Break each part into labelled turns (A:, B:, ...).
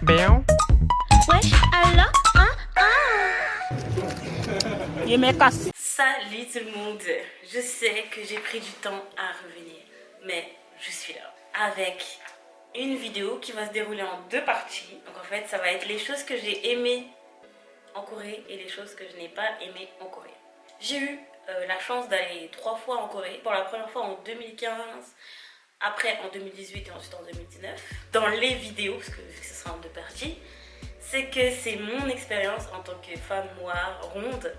A: Bien.
B: Wesh, Allah,
A: Il me casse.
C: Salut tout le monde, je sais que j'ai pris du temps à revenir, mais je suis là avec une vidéo qui va se dérouler en deux parties. Donc en fait ça va être les choses que j'ai aimées en Corée et les choses que je n'ai pas aimées en Corée. J'ai eu la chance d'aller 3 fois en Corée, pour la première fois en 2015, après en 2018 et ensuite en 2019. Dans les vidéos, parce que ce sera en deux parties, c'est que c'est mon expérience en tant que femme noire, ronde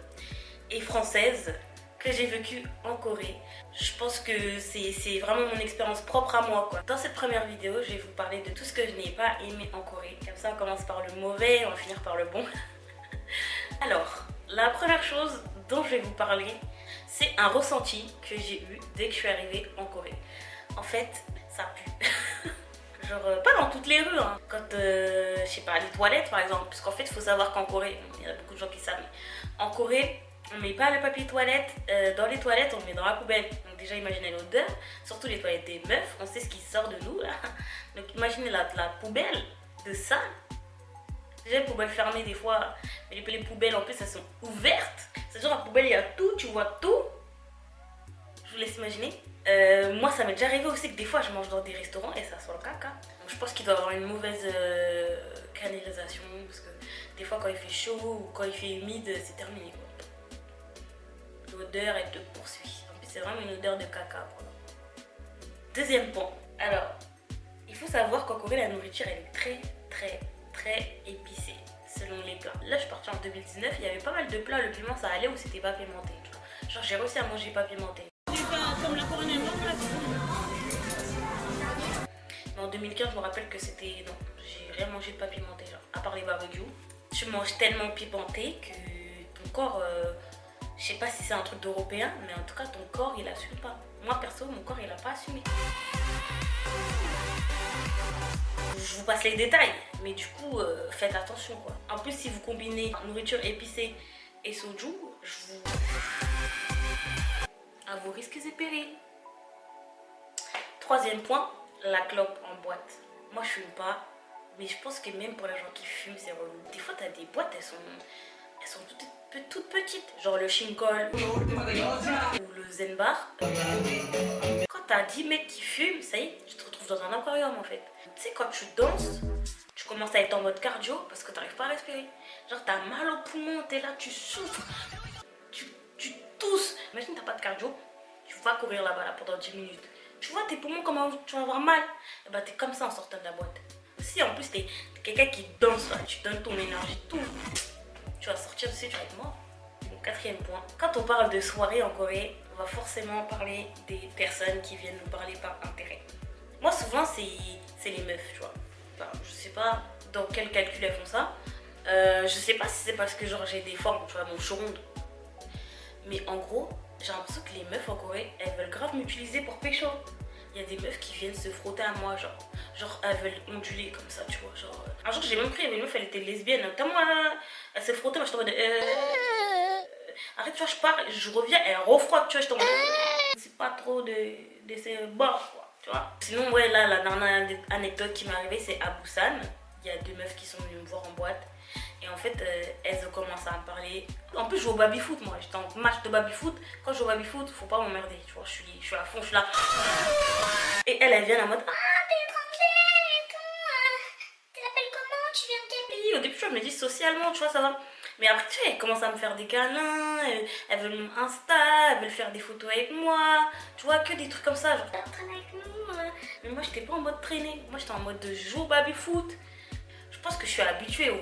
C: et française que j'ai vécu en Corée. Je pense que c'est vraiment mon expérience propre à moi, quoi. Dans cette première vidéo, je vais vous parler de tout ce que je n'ai pas aimé en Corée. Comme ça, on commence par le mauvais et on va finir par le bon. Alors, la première chose dont je vais vous parler, c'est un ressenti que j'ai eu dès que je suis arrivée en Corée. En fait, ça pue. Genre, pas dans toutes les rues, hein. Quand, je sais pas, les toilettes par exemple. Parce qu'en fait, il faut savoir qu'en Corée, il y a beaucoup de gens qui savent, mais en Corée, on met pas le papier toilette dans les toilettes, on le met dans la poubelle. Donc déjà imaginez l'odeur, surtout les toilettes des meufs, on sait ce qui sort de nous là. Donc imaginez la poubelle de ça. Déjà les poubelles fermées des fois, mais les poubelles en plus elles sont ouvertes. C'est genre la poubelle il y a tout, tu vois tout. Je vous laisse imaginer. Moi ça m'est déjà arrivé aussi que des fois je mange dans des restaurants et ça sent le caca. Donc je pense qu'il doit y avoir une mauvaise canalisation parce que des fois quand il fait chaud ou quand il fait humide c'est terminé quoi. L'odeur elle te poursuit. En plus c'est vraiment une odeur de caca quoi. Deuxième point. Alors il faut savoir qu'en Corée la nourriture elle est très épicée selon les plats. Là je suis partie en 2019, il y avait pas mal de plats, le piment ça allait ou c'était pas pimenté. Genre j'ai réussi à manger pas pimenté. Comme la couronne mais en 2015 je me rappelle que c'était... Non, j'ai rien mangé de pas pimenté genre, à part les barbecues. Tu manges tellement pimenté que ton corps... je sais pas si c'est un truc d'européen, mais en tout cas ton corps il assume pas. Moi perso, mon corps il a pas assumé. Je vous passe les détails, mais du coup faites attention quoi. En plus si vous combinez nourriture épicée et soju, à vos risques et périls. Troisième point, la clope en boîte. Moi je fume pas, mais je pense que même pour les gens qui fument c'est relou. Des fois t'as des boîtes, elles sont toutes petites, genre le Shinkol ou le Zenbar. Quand t'as 10 mecs qui fument, ça y est, tu te retrouves dans un aquarium en fait. Tu sais quand tu danses, tu commences à être en mode cardio parce que t'arrives pas à respirer. Genre t'as mal au poumon, t'es là, tu souffres, tu tousses. Imagine t'as pas de cardio, tu vas courir là-bas là, pendant 10 minutes. Tu vois tes poumons comment tu vas avoir mal. Et bah t'es comme ça en sortant de la boîte. Si en plus t'es quelqu'un qui danse là, tu donnes ton énergie, tout. Tu vas sortir de ces tu vas être mort. Donc, quatrième point, quand on parle de soirée en Corée, on va forcément parler des personnes qui viennent nous parler par intérêt. Moi souvent c'est les meufs, tu vois. Enfin, je sais pas dans quel calcul elles font ça. Je sais pas si c'est parce que genre j'ai des formes, tu vois, mon chou ronde. Mais en gros, j'ai l'impression que les meufs en Corée, elles veulent grave m'utiliser pour pécho. Il y a des meufs qui viennent se frotter à moi, genre elles veulent onduler comme ça, tu vois. Genre, un jour j'ai même pris une meuf, elle était lesbienne. Tellement elle s'est frottée, moi je t'en arrête, tu vois, je pars, je reviens, elle refrotte, tu vois, je t'en c'est pas trop de ces bords, quoi, tu vois. Sinon, ouais, là, la dernière anecdote qui m'est arrivée, c'est à Busan. Il y a deux meufs qui sont venues me voir en boîte. Et en fait, elles ont commencé à me parler. En plus, je joue au baby-foot, moi. J'étais en match de baby-foot. Quand je joue au baby-foot, faut pas m'emmerder. Tu vois, je suis à fond, je suis là. Et elle vient en mode t'es étrangère et tout. Tu t'appelles comment? Tu viens de quel pays? Au début, je me dis socialement, tu vois, ça va. Mais après, tu sais, elle commence à me faire des câlins. Elle veut mon Insta, elle veut faire des photos avec moi. Tu vois, que des trucs comme ça. Genre, traîne avec nous. Mais moi, j'étais pas en mode traîner. Moi, j'étais en mode de jouer au baby-foot. Je pense que je suis habituée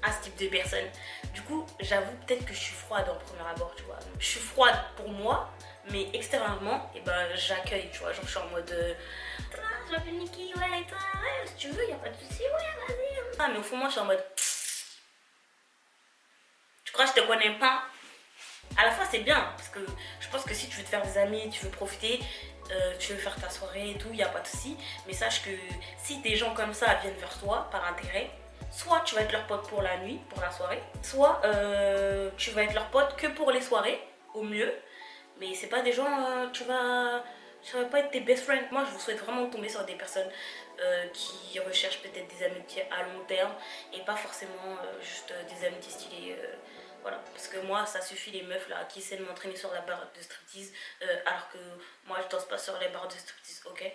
C: à ce type de personnes. Du coup, j'avoue peut-être que je suis froide en premier abord, tu vois. Je suis froide pour moi, mais extérieurement, et ben j'accueille, tu vois. Genre, je suis en mode je m'appelle Niki, ouais, et toi, ouais, si tu veux, y a pas de souci, ouais, vas-y. Ah, mais au fond, moi, je suis en mode tu crois que je te connais pas? À la fois, c'est bien, parce que je pense que si tu veux te faire des amis, tu veux profiter, tu veux faire ta soirée et tout, y a pas de souci. Mais sache que si des gens comme ça viennent vers toi par intérêt, soit tu vas être leur pote pour la nuit, pour la soirée, soit tu vas être leur pote que pour les soirées, au mieux. Mais c'est pas des gens, tu vas pas être tes best friends. Moi je vous souhaite vraiment de tomber sur des personnes qui recherchent peut-être des amitiés à long terme et pas forcément juste des amitiés stylées. Voilà, parce que moi ça suffit les meufs là qui essaient de m'entraîner sur la barre de striptease alors que moi je danse pas sur les barres de striptease, ok?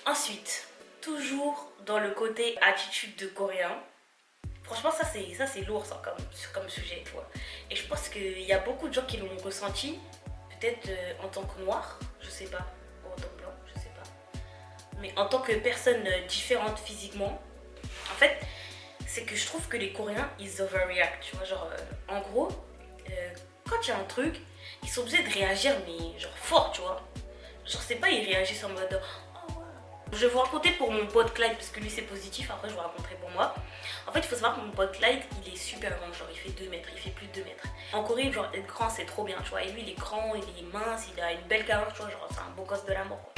C: Ensuite, toujours dans le côté attitude de coréen, franchement ça c'est lourd ça comme sujet, tu vois. Et je pense qu'il y a beaucoup de gens qui l'ont ressenti, peut-être en tant que noir, je sais pas, ou en tant que blanc, je sais pas. Mais en tant que personne différente physiquement, en fait, c'est que je trouve que les Coréens, ils overreact, tu vois, genre, en gros, quand il y a un truc, ils sont obligés de réagir, mais genre fort, tu vois. Genre, c'est pas, ils réagissent en mode, oh ouais. Je vais vous raconter pour mon pote Clyde, parce que lui c'est positif, après je vous raconterai pour moi. En fait, il faut savoir que mon pote Clyde, il est super grand, genre il fait 2 mètres, il fait plus de 2 mètres. En Corée, genre être grand c'est trop bien, tu vois, et lui il est grand, il est mince, il a une belle carrure, tu vois, genre c'est un beau gosse de la mort, quoi.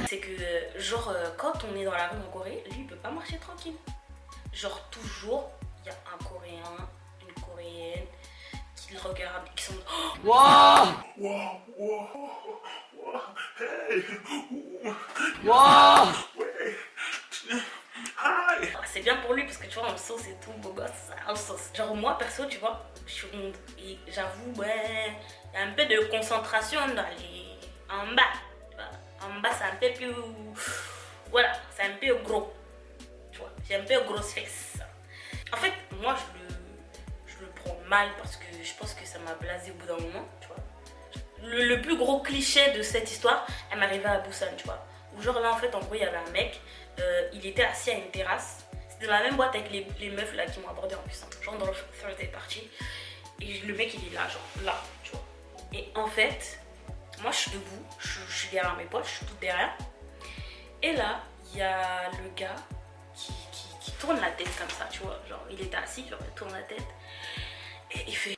C: C'est que, genre, quand on est dans la rue en Corée, lui il peut pas marcher tranquille. Genre, toujours, il y a un Coréen, une Coréenne qui le regardent, qui sont. Oh
D: Wow! Wow!
C: c'est bien pour lui parce que tu vois, en sauce et tout, beau gosse, en sauce. Genre, moi perso, tu vois, je suis ronde et j'avoue, ouais, il y a un peu de concentration dans les. En bas. Tu vois. En bas, c'est un peu plus. Voilà, c'est un peu gros. Tu vois, j'ai un peu grosse fesse. En fait, moi, je le prends mal parce que je pense que ça m'a blasé au bout d'un moment, tu vois. Le plus gros cliché de cette histoire, elle m'arrivait à Busan, tu vois. Où genre là, en fait, en gros, il y avait un mec, il était assis à une terrasse. C'était dans la même boîte avec les meufs là qui m'ont abordé en plus, hein, genre dans le Thursday party. Et le mec, il est là, genre là, tu vois. Et en fait, moi, je suis debout, je suis derrière mes potes, je suis toute derrière. Et là, il y a le gars qui tourne la tête comme ça, tu vois. Genre, il était assis, genre, il tourne la tête. Et il fait.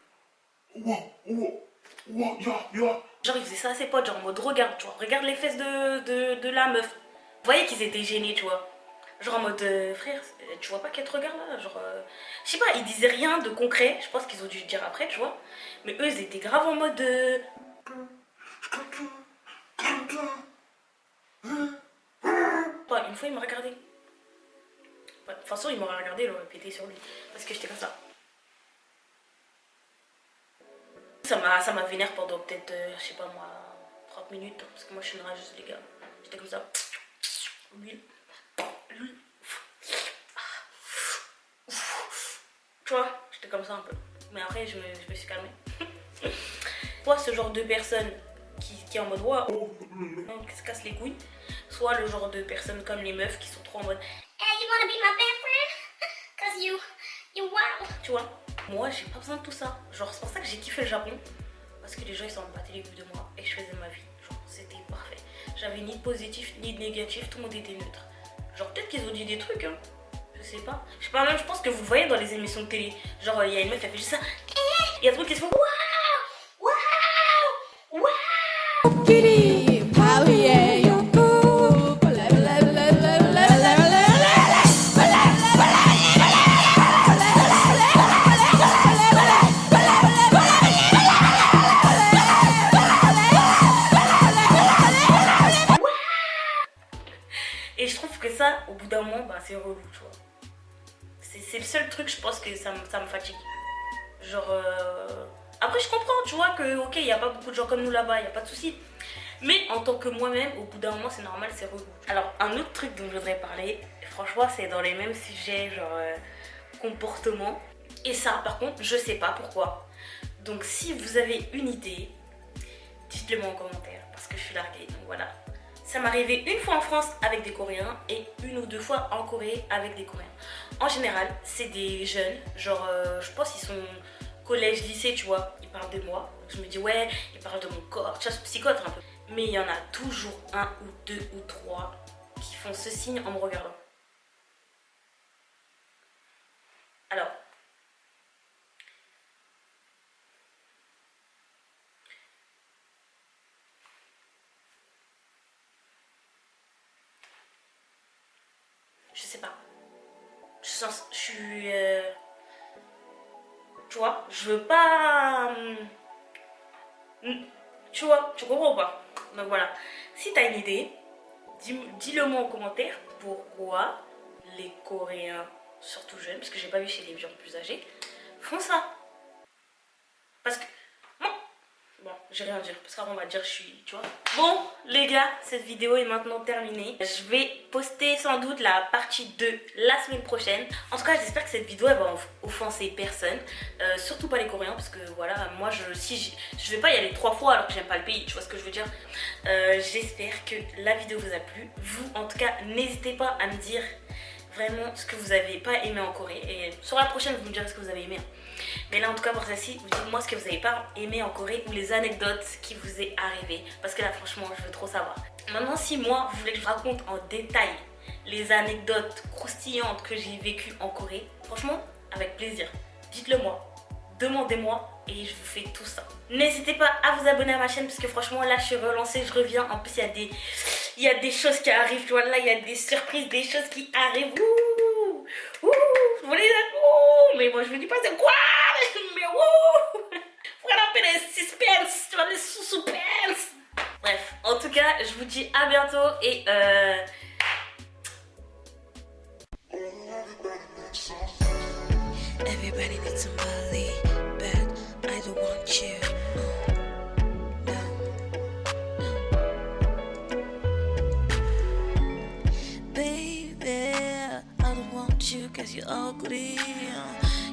C: Genre, il faisait ça à ses potes, genre en mode regarde, tu vois, regarde les fesses de la meuf. Vous voyez qu'ils étaient gênés, tu vois. Genre en mode frère, tu vois pas qu'elle te regarde là, genre. Je sais pas, ils disaient rien de concret, je pense qu'ils ont dû le dire après, tu vois. Mais eux, ils étaient grave en mode. Une fois, il m'a regardé. De toute façon, il m'aurait regardé, il aurait pété sur lui. Parce que j'étais comme ça. Ça m'a vénère pendant peut-être, je sais pas moi, 30 minutes. Parce que moi, je suis une rageuse, les gars. J'étais comme ça. L'huile. Tu vois, j'étais comme ça un peu. Mais après, je me suis calmée. Soit ce genre de personne qui est en mode waouh, qui se casse les couilles. Soit le genre de personnes comme les meufs qui sont trop en mode
B: Hey, you wanna be my best friend? Cause you wow.
C: tu vois, moi j'ai pas besoin de tout ça. Genre c'est pour ça que j'ai kiffé le Japon. Parce que les gens ils s'en battaient les couilles de moi et je faisais ma vie. Genre c'était parfait. J'avais ni de positif ni de négatif, tout le monde était neutre. Genre peut-être qu'ils ont dit des trucs hein. Je sais pas. Je sais pas, même je pense que vous voyez dans les émissions de télé. Genre il y a une meuf qui fait juste ça. Il y a tout le monde qui se fait waouh. Waouh. Waouh. Et je trouve que ça, au bout d'un moment, bah, c'est relou, tu vois. C'est le seul truc, je pense que ça me fatigue. Genre, après, je comprends, tu vois, que, ok, il n'y a pas beaucoup de gens comme nous là-bas, il n'y a pas de souci. Mais en tant que moi-même, au bout d'un moment, c'est normal, c'est relou. Alors, un autre truc dont je voudrais parler, franchement, c'est dans les mêmes sujets, genre, comportement. Et ça, par contre, je sais pas pourquoi. Donc, si vous avez une idée, dites-le moi en commentaire, parce que je suis larguée, donc voilà. Ça m'est arrivé une fois en France avec des Coréens et une ou deux fois en Corée avec des Coréens. En général, c'est des jeunes, genre je pense qu'ils sont collège, lycée, tu vois. Ils parlent de moi. Je me dis ouais, ils parlent de mon corps, tu vois, je psychote un peu. Mais il y en a toujours un ou deux ou trois qui font ce signe en me regardant. Alors, je sais pas. Je suis... tu vois, je veux pas... tu vois, tu comprends pas. Donc voilà. Si t'as une idée, Dis-le moi en commentaire pourquoi les Coréens, surtout jeunes, parce que j'ai pas vu chez les gens plus âgés, font ça. Parce que... Bon, j'ai rien à dire, parce qu'après on va dire je suis, tu vois. Bon, les gars, cette vidéo est maintenant terminée. Je vais poster sans doute la partie 2 la semaine prochaine. En tout cas, j'espère que cette vidéo, elle va offenser personne. Surtout pas les Coréens, parce que voilà, moi, si je vais pas y aller 3 fois alors que j'aime pas le pays, tu vois ce que je veux dire. J'espère que la vidéo vous a plu. Vous, en tout cas, n'hésitez pas à me dire vraiment ce que vous avez pas aimé en Corée. Et sur la prochaine, vous me direz ce que vous avez aimé. Mais là en tout cas pour celle-ci, vous dites moi ce que vous n'avez pas aimé en Corée ou les anecdotes qui vous est arrivé. Parce que là franchement je veux trop savoir. Maintenant si moi vous voulez que je raconte en détail les anecdotes croustillantes que j'ai vécues en Corée, franchement avec plaisir. Dites-le moi, demandez-moi et je vous fais tout ça. N'hésitez pas à vous abonner à ma chaîne parce que franchement là je suis relancée, je reviens. En plus il y a des choses qui arrivent, tu vois là il y a des surprises, des choses qui arrivent. Ouh, vous voulez mais moi je vous dis pas c'est quoi. Mais wouh! Faut un peu de suspense, tu vois, des suspense. Bref, en tout cas, je vous dis à bientôt et
D: Everybody needs somebody, but I don't want you. No. Baby, I don't want you 'cause you're ugly.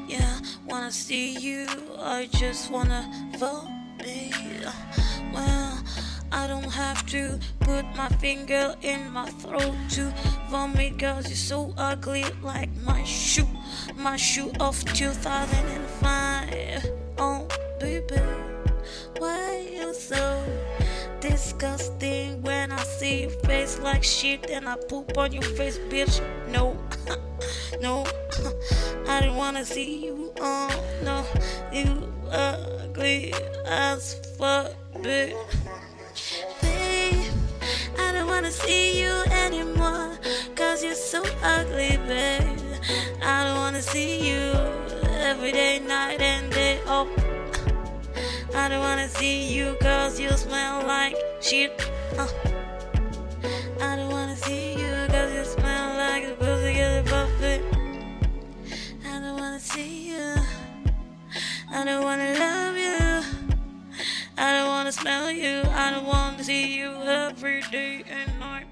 D: Yeah, wanna see you, I just wanna vomit. Well, I don't have to put my finger in my throat to vomit, 'cause you're so ugly like my shoe of 2005. Oh baby, why you so disgusting? When I see your face like shit and I poop on your face, bitch. No. No, I don't wanna see you. Oh no, you ugly as fuck, bitch. Babe, I don't wanna see you anymore, 'cause you're so ugly, babe. I don't wanna see you every day, night and day. Oh, I don't wanna see you 'cause you smell like shit. I don't wanna see you 'cause you smell like a pussy puppet. I don't wanna see you. I don't wanna love you. I don't wanna smell you. I don't wanna see you every day and night.